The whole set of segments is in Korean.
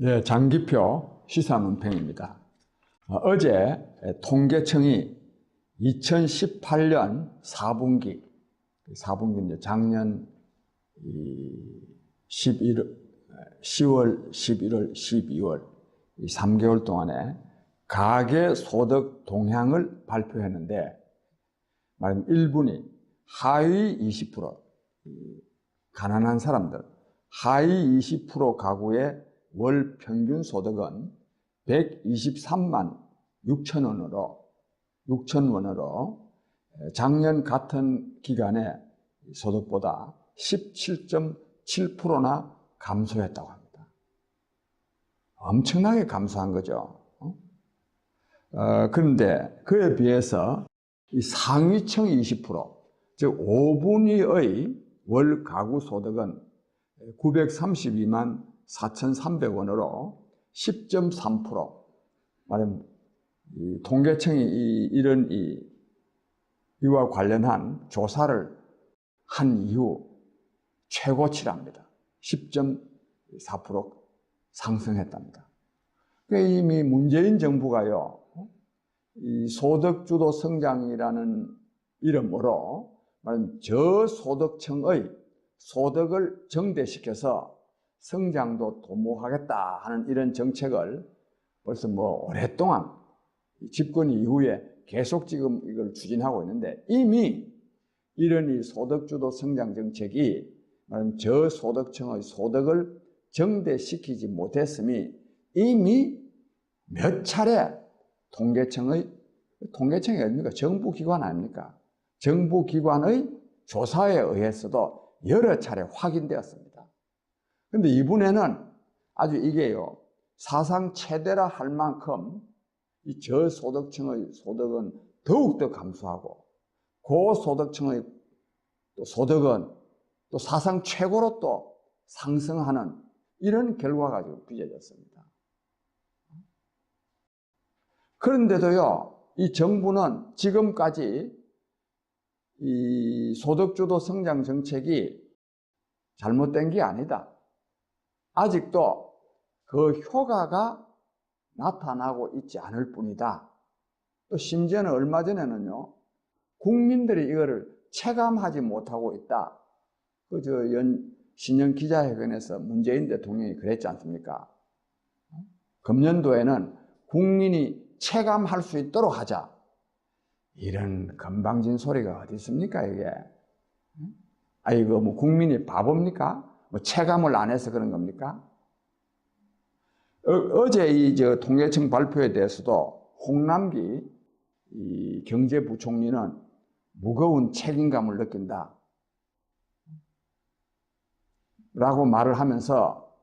예, 장기표 시사논평입니다. 어제 통계청이 2018년 4분기 이제 작년 10월, 11월, 12월 이 3개월 동안에 가계소득 동향을 발표했는데, 말하자면 1분위 하위 20%, 가난한 사람들, 하위 20% 가구의 월 평균 소득은 123만 6천 원으로 작년 같은 기간에 소득보다 17.7%나 감소했다고 합니다. 엄청나게 감소한 거죠. 그런데 그에 비해서 이 상위층 20%, 즉 5분위의 월 가구 소득은 932만 4,300원으로 10.3%, 말하면 통계청이 이런 이와 관련한 조사를 한 이후 최고치랍니다. 10.4% 상승했답니다. 그러니까 이미 문재인 정부가요, 이 소득주도 성장이라는 이름으로 말하면 저소득층의 소득을 정대시켜서 성장도 도모하겠다 하는 이런 정책을 벌써 오랫동안 집권 이후에 계속 지금 이걸 추진하고 있는데, 이미 이런 이 소득주도 성장 정책이 말하면 저소득층의 소득을 정대시키지 못했음이 이미 몇 차례 통계청이 어딥니까? 정부기관 아닙니까? 정부기관의 조사에 의해서도 여러 차례 확인되었습니다. 그런데 이번에는 아주 이게요, 사상 최대라 할 만큼 이 저소득층의 소득은 더욱더 감소하고, 고소득층의 또 소득은 또 사상 최고로 또 상승하는 이런 결과가 지금 빚어졌습니다. 그런데도요, 이 정부는 지금까지 이 소득주도 성장 정책이 잘못된 게 아니다, 아직도 그 효과가 나타나고 있지 않을 뿐이다, 또 심지어는 얼마 전에는요, 국민들이 이거를 체감하지 못하고 있다, 신년 기자회견에서 문재인 대통령이 그랬지 않습니까? 금년도에는 국민이 체감할 수 있도록 하자. 이런 건방진 소리가 어디 있습니까, 이게? 이거 국민이 바보입니까? 체감을 안 해서 그런 겁니까? 어제 이 통계청 발표에 대해서도 홍남기 이 경제부총리는 무거운 책임감을 느낀다 라고 말을 하면서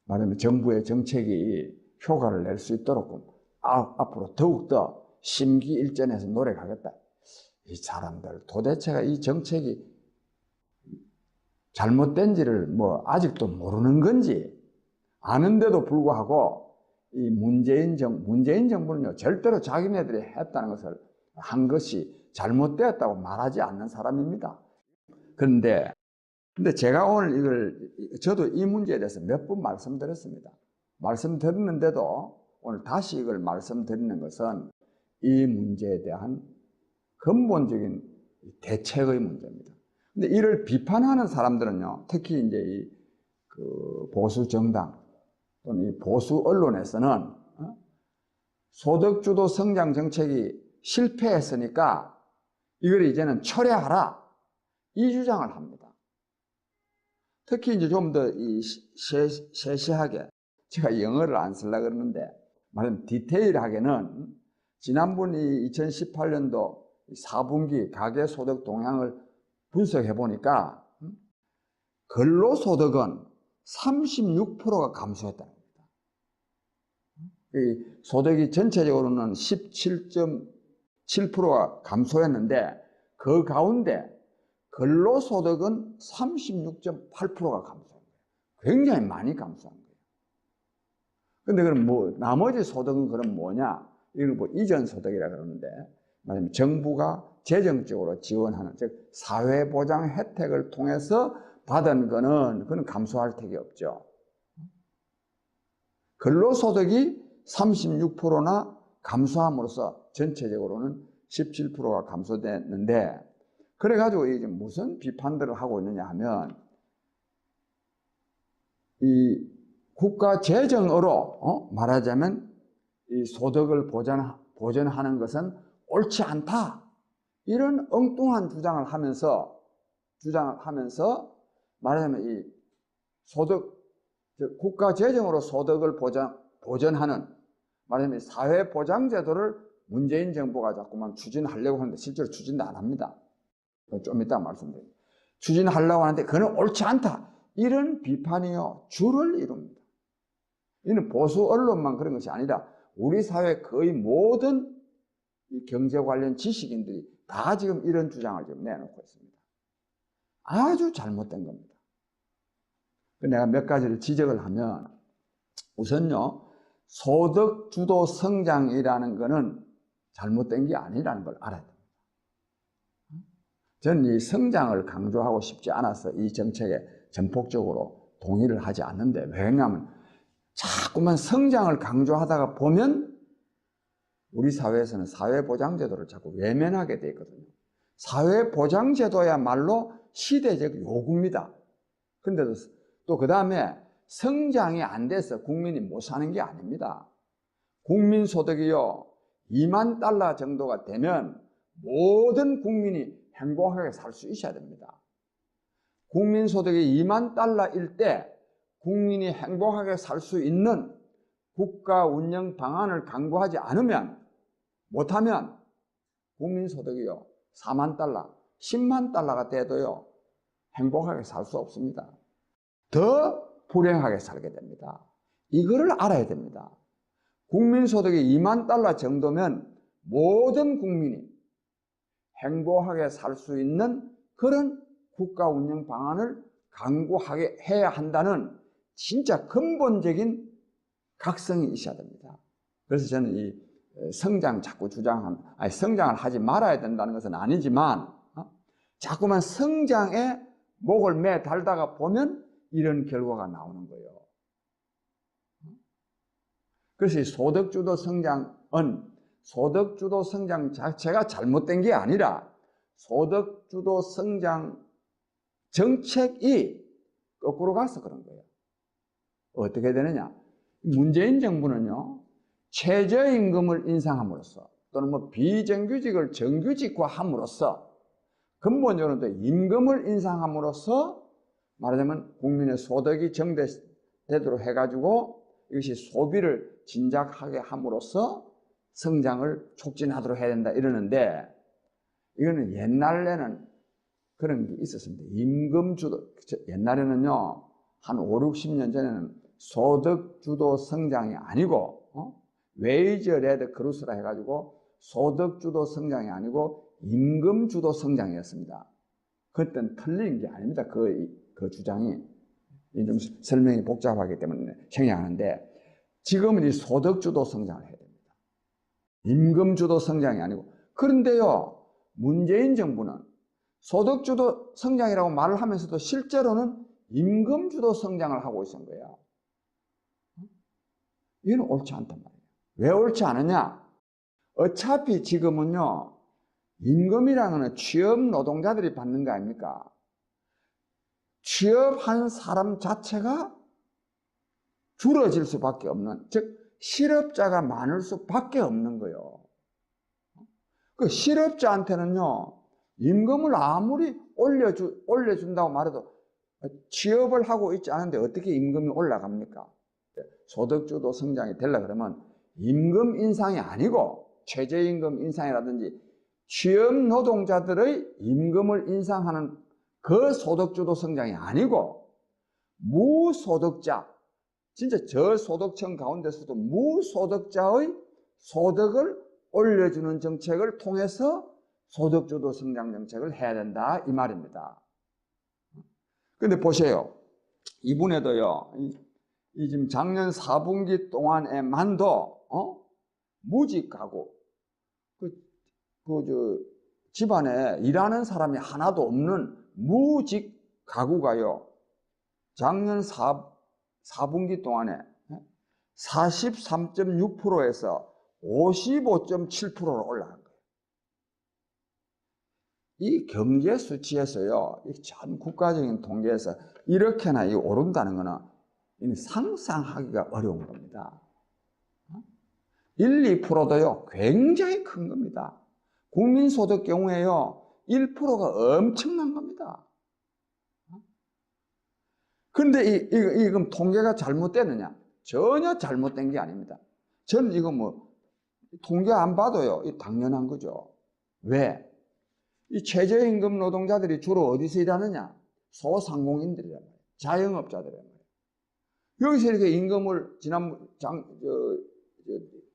말하면 정부의 정책이 효과를 낼 수 있도록 앞으로 더욱더 심기일전해서 노력하겠다. 이 사람들 도대체가 이 정책이 잘못된지를 아직도 모르는 건지, 아는데도 불구하고 이 문재인 정부는요, 절대로 자기네들이 했다는 것을 한 것이 잘못되었다고 말하지 않는 사람입니다. 그런데 제가 오늘 저도 이 문제에 대해서 몇 번 말씀드렸습니다. 말씀드렸는데도 오늘 다시 이걸 말씀드리는 것은 이 문제에 대한 근본적인 대책의 문제입니다. 근데 이를 비판하는 사람들은요, 특히 이제 보수 정당 또는 이 보수 언론에서는 소득주도 성장 정책이 실패했으니까 이걸 이제는 철회하라, 이 주장을 합니다. 특히 이제 좀 더 세세하게, 제가 영어를 안 쓰려고 그러는데 말하자면 디테일하게는 지난번 2018년도 4분기 가계소득 동향을 분석해 보니까 근로소득은 36%가 감소했다는 겁니다. 이 소득이 전체적으로는 17.7%가 감소했는데 그 가운데 근로소득은 36.8%가 감소한 거예요. 굉장히 많이 감소한 거예요. 근데 그럼 나머지 소득은 그럼 뭐냐? 이걸 이전 소득이라 그러는데, 말하자면 정부가 재정적으로 지원하는, 즉 사회보장 혜택을 통해서 받은 거는 그건 감소할 택이 없죠. 근로소득이 36%나 감소함으로써 전체적으로는 17%가 감소됐는데, 그래가지고 이제 무슨 비판들을 하고 있느냐 하면, 이 국가 재정으로 말하자면 이 소득을 보전하는 것은 옳지 않다, 이런 엉뚱한 주장을 하면서 말하자면 이 국가 재정으로 소득을 보전하는, 말하자면 사회보장제도를 문재인 정부가 자꾸만 추진하려고 하는데 실제로 추진도 안 합니다. 좀 이따 말씀드립니다. 추진하려고 하는데 그건 옳지 않다, 이런 비판이요 줄을 이룹니다. 이는 보수 언론만 그런 것이 아니라 우리 사회 거의 모든 이 경제 관련 지식인들이 다 지금 이런 주장을 지금 내놓고 있습니다. 아주 잘못된 겁니다. 내가 몇 가지를 지적을 하면, 우선요, 소득 주도 성장이라는 것은 잘못된 게 아니라는 걸 알아야 됩니다. 저는 이 성장을 강조하고 싶지 않아서 이 정책에 전폭적으로 동의를 하지 않는데, 왜냐하면 자꾸만 성장을 강조하다가 보면 우리 사회에서는 사회보장제도를 자꾸 외면하게 돼 있거든요. 사회보장제도야말로 시대적 요구입니다. 근데도 또 그 다음에 성장이 안 돼서 국민이 못 사는 게 아닙니다. 국민소득이요 2만 달러 정도가 되면 모든 국민이 행복하게 살 수 있어야 됩니다. 국민소득이 2만 달러일 때 국민이 행복하게 살 수 있는 국가 운영 방안을 강구하지 않으면, 못하면 국민소득이요 4만 달러, 10만 달러가 돼도요 행복하게 살 수 없습니다. 더 불행하게 살게 됩니다. 이거를 알아야 됩니다. 국민소득이 2만 달러 정도면 모든 국민이 행복하게 살 수 있는 그런 국가 운영 방안을 강구하게 해야 한다는 진짜 근본적인 각성이 있어야 됩니다. 그래서 저는 이 성장 자꾸 성장을 하지 말아야 된다는 것은 아니지만, 자꾸만 성장에 목을 매달다가 보면 이런 결과가 나오는 거예요. 그래서 이 소득주도 성장 자체가 잘못된 게 아니라 소득주도 성장 정책이 거꾸로 가서 그런 거예요. 어떻게 되느냐? 문재인 정부는요, 최저임금을 인상함으로써 또는 비정규직을 정규직화함으로써 근본적으로 임금을 인상함으로써 말하자면 국민의 소득이 정대되도록 해가지고 이것이 소비를 진작하게 함으로써 성장을 촉진하도록 해야 된다 이러는데, 이거는 옛날에는 그런 게 있었습니다. 임금주도, 옛날에는요 한 5, 60년 전에는 소득주도 성장이 아니고 웨이저 레드 크루스라 해가지고 소득주도 성장이 아니고 임금주도 성장이었습니다. 그때는 틀린 게 아닙니다. 그 주장이 좀 설명이 복잡하기 때문에 생략하는데, 지금은 이 소득주도 성장을 해야 됩니다. 임금주도 성장이 아니고. 그런데요, 문재인 정부는 소득주도 성장이라고 말을 하면서도 실제로는 임금주도 성장을 하고 있는 거예요. 이건 옳지 않단 말이에요. 왜 옳지 않느냐? 어차피 지금은요, 임금이라는 건 취업 노동자들이 받는 거 아닙니까? 취업한 사람 자체가 줄어질 수밖에 없는, 즉 실업자가 많을 수밖에 없는 거예요. 그 실업자한테는요, 임금을 아무리 올려준다고 말해도 취업을 하고 있지 않은데 어떻게 임금이 올라갑니까? 소득주도 성장이 되려고 그러면 임금 인상이 아니고 최저임금 인상이라든지 취업 노동자들의 임금을 인상하는 그 소득주도 성장이 아니고, 무소득자, 진짜 저소득층 가운데서도 무소득자의 소득을 올려주는 정책을 통해서 소득주도 성장 정책을 해야 된다 이 말입니다. 근데 보세요, 이번에도요, 이 지금 작년 4분기 동안에만도 무직 가구, 집안에 일하는 사람이 하나도 없는 무직 가구가요, 작년 4분기 동안에 43.6%에서 55.7%로 올라간 거예요. 이 경제 수치에서요, 이 전 국가적인 통계에서 이렇게나 오른다는 거는 상상하기가 어려운 겁니다. 1, 2%도요, 굉장히 큰 겁니다. 국민소득 경우에요, 1%가 엄청난 겁니다. 그런데 이건 통계가 잘못되느냐? 전혀 잘못된 게 아닙니다. 저는 이거 통계 안 봐도요, 당연한 거죠. 왜? 이 최저임금 노동자들이 주로 어디서 일하느냐? 소상공인들이란 말이에요. 자영업자들이란 말이에요. 여기서 이렇게 임금을 지난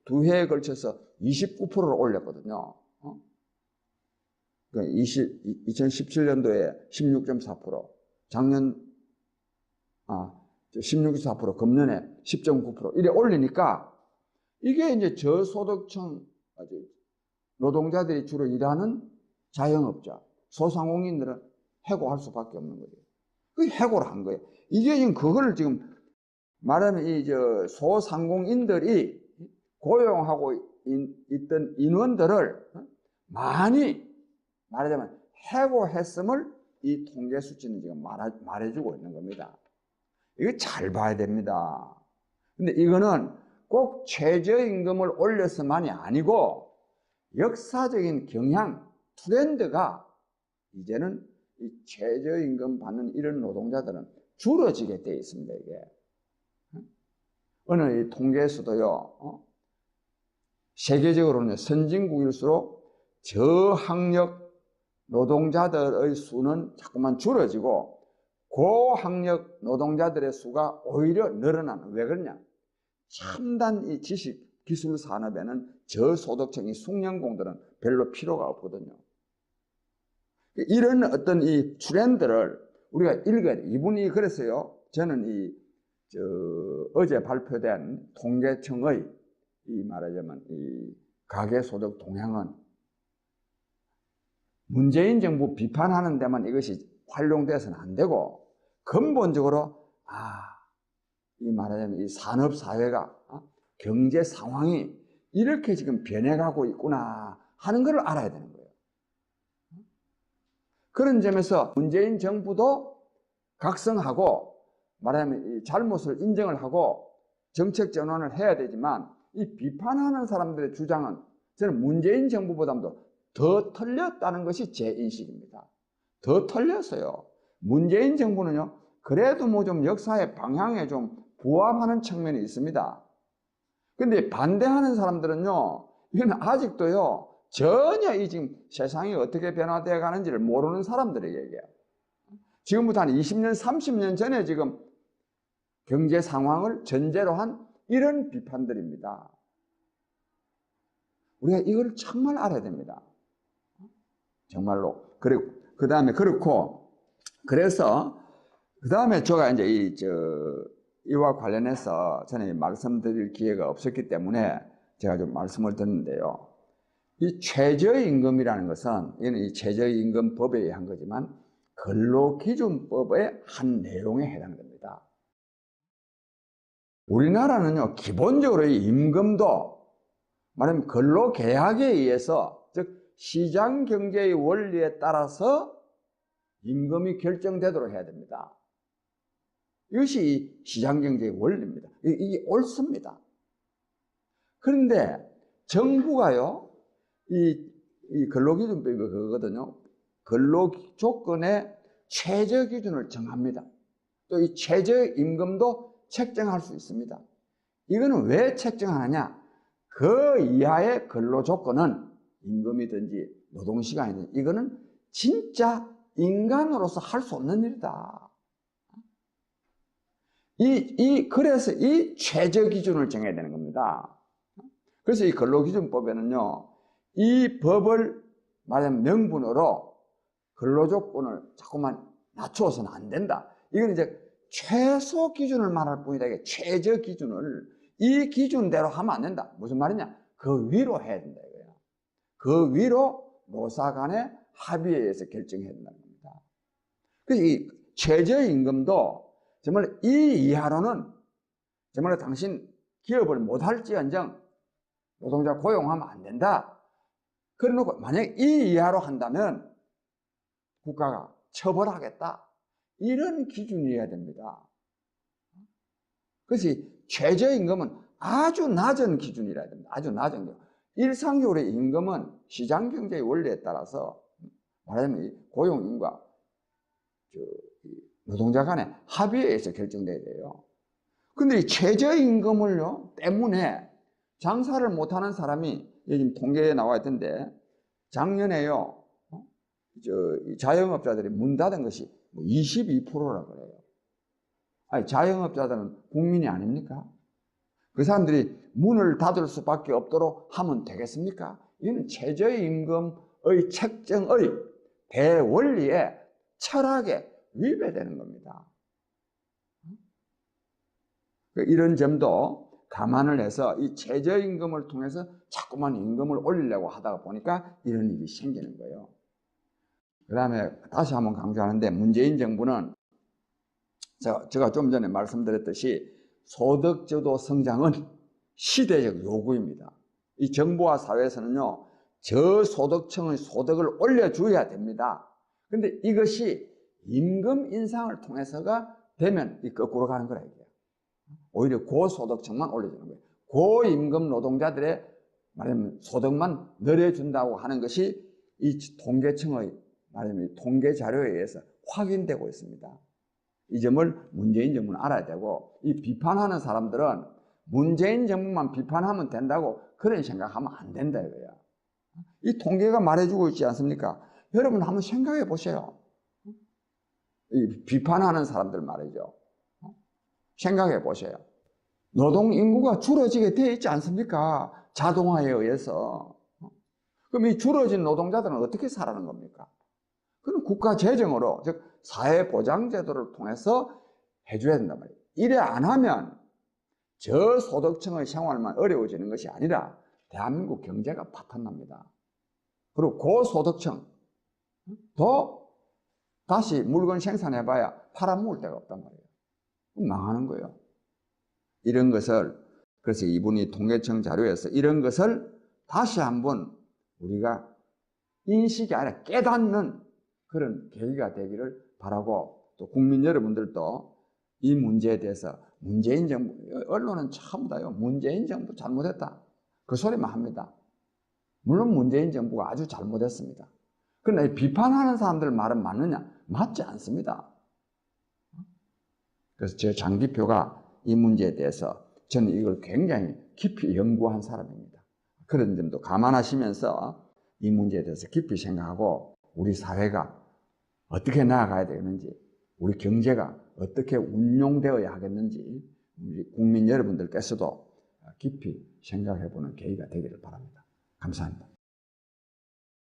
두 해에 걸쳐서 29%를 올렸거든요. 2017년도에 16.4%, 작년 16.4%, 금년에 10.9% 이래 올리니까 이게 이제 저소득층 노동자들이 주로 일하는 자영업자, 소상공인들은 해고할 수밖에 없는 거죠. 그 해고를 한 거예요. 이게 지금 그거를 지금 말하면 소상공인들이 고용하고 있던 인원들을 많이 말하자면 해고했음을 이 통계 수치는 지금 말해주고 있는 겁니다. 이거 잘 봐야 됩니다. 근데 이거는 꼭 최저임금을 올려서만이 아니고 역사적인 경향, 트렌드가 이제는 이 최저임금 받는 이런 노동자들은 줄어지게 되어 있습니다. 이게 어느 이 통계에서도요, 세계적으로는 선진국일수록 저학력 노동자들의 수는 자꾸만 줄어지고 고학력 노동자들의 수가 오히려 늘어나는. 왜 그러냐? 첨단 이 지식 기술 산업에는 저소득층 이 숙련공들은 별로 필요가 없거든요. 이런 어떤 이 트렌드를 우리가 읽어야 돼. 이분이 그랬어요. 저는 어제 발표된 통계청의 말하자면 이 가계소득 동향은 문재인 정부 비판하는 데만 이것이 활용돼서는 안 되고 근본적으로 말하자면 이 산업사회가 경제 상황이 이렇게 지금 변해가고 있구나 하는 걸 알아야 되는 거예요. 그런 점에서 문재인 정부도 각성하고 말하자면 이 잘못을 인정을 하고 정책 전환을 해야 되지만 이 비판하는 사람들의 주장은 저는 문재인 정부보다도 더 틀렸다는 것이 제 인식입니다. 더 틀렸어요. 문재인 정부는요, 그래도 좀 역사의 방향에 좀 부합하는 측면이 있습니다. 근데 반대하는 사람들은요, 이건 아직도요, 전혀 지금 세상이 어떻게 변화되어 가는지를 모르는 사람들에게 얘기해요. 지금부터 한 20년, 30년 전에 지금 경제 상황을 전제로 한 이런 비판들입니다. 우리가 이걸 정말 알아야 됩니다. 정말로. 그리고 그 다음에 그렇고, 그래서 그 다음에 제가 이제 이와 관련해서 저는 말씀드릴 기회가 없었기 때문에 제가 좀 말씀을 드렸는데요. 이 최저임금이라는 것은 이는 이 최저임금법에 의한 거지만 근로기준법의 한 내용에 해당됩니다. 우리나라는요, 기본적으로 이 임금도 말하면 근로계약에 의해서, 즉 시장 경제의 원리에 따라서 임금이 결정되도록 해야 됩니다. 이것이 시장 경제의 원리입니다. 이게 옳습니다. 그런데 정부가요, 이 근로기준법이 그거거든요. 근로조건의 최저기준을 정합니다. 또 이 최저임금도 책정할 수 있습니다. 이거는 왜 책정하느냐? 그 이하의 근로조건은 임금이든지 노동시간이든지 이거는 진짜 인간으로서 할 수 없는 일이다. 그래서 이 최저기준을 정해야 되는 겁니다. 그래서 이 근로기준법에는요, 이 법을 말하자면 명분으로 근로조건을 자꾸만 낮추어서는 안 된다. 이건 이제 최소 기준을 말할 뿐이다. 이게 최저 기준을 이 기준대로 하면 안 된다. 무슨 말이냐? 그 위로 해야 된다 이거야. 그 위로 노사 간의 합의에 의해서 결정해야 된다는 겁니다. 그래서 이 최저임금도 정말 이 이하로는 정말 당신 기업을 못할지언정 노동자 고용하면 안 된다. 그래놓고 만약에 이 이하로 한다면 국가가 처벌하겠다. 이런 기준이어야 됩니다. 그래서 최저임금은 아주 낮은 기준이라야 됩니다. 아주 낮은 거. 일상적으로의 임금은 시장경제의 원리에 따라서 말하자면 고용인과 노동자 간의 합의에 의해서 결정돼야 돼요. 근데 이 최저임금을요, 때문에 장사를 못하는 사람이 여기 통계에 나와 있던데 작년에요, 자영업자들이 문 닫은 것이 22%라 그래요. 아니, 자영업자들은 국민이 아닙니까? 그 사람들이 문을 닫을 수밖에 없도록 하면 되겠습니까? 이는 최저임금의 책정의 대원리에 철학에 위배되는 겁니다. 이런 점도 감안을 해서 이 최저임금을 통해서 자꾸만 임금을 올리려고 하다가 보니까 이런 일이 생기는 거예요. 그 다음에 다시 한번 강조하는데 문재인 정부는 제가 좀 전에 말씀드렸듯이 소득주도 성장은 시대적 요구입니다. 이 정부와 사회에서는요, 저소득층의 소득을 올려줘야 됩니다. 근데 이것이 임금 인상을 통해서가 되면 거꾸로 가는 거라 이게요. 오히려 고소득층만 올려주는 거예요. 고임금 노동자들의 말하자면 소득만 늘려준다고 하는 것이 이 통계청의 말하자면 통계 자료에 의해서 확인되고 있습니다. 이 점을 문재인 정부는 알아야 되고, 이 비판하는 사람들은 문재인 정부만 비판하면 된다고 그런 생각하면 안 된다 이거야. 이 통계가 말해주고 있지 않습니까? 여러분 한번 생각해 보세요. 이 비판하는 사람들 말이죠. 생각해 보세요. 노동 인구가 줄어지게 되어 있지 않습니까? 자동화에 의해서. 그럼 이 줄어진 노동자들은 어떻게 살아가는 겁니까? 그럼 국가 재정으로, 즉 사회보장제도를 통해서 해줘야 된단 말이에요. 이래 안 하면 저소득층의 생활만 어려워지는 것이 아니라 대한민국 경제가 파탄납니다. 그리고 고소득층 더 다시 물건 생산해봐야 팔아먹을 데가 없단 말이에요. 망하는 거예요. 이런 것을, 그래서 이분이 통계청 자료에서 이런 것을 다시 한번 우리가 인식이 아니라 깨닫는 그런 계기가 되기를 바라고, 또 국민 여러분들도 이 문제에 대해서 문재인 정부, 언론은 전부 다요, 문재인 정부 잘못했다, 그 소리만 합니다. 물론 문재인 정부가 아주 잘못했습니다. 그러나 비판하는 사람들 말은 맞느냐? 맞지 않습니다. 그래서 제 장기표가 이 문제에 대해서 저는 이걸 굉장히 깊이 연구한 사람입니다. 그런 점도 감안하시면서 이 문제에 대해서 깊이 생각하고 우리 사회가 어떻게 나아가야 되는지, 우리 경제가 어떻게 운용되어야 하겠는지 우리 국민 여러분들께서도 깊이 생각해 보는 계기가 되기를 바랍니다. 감사합니다.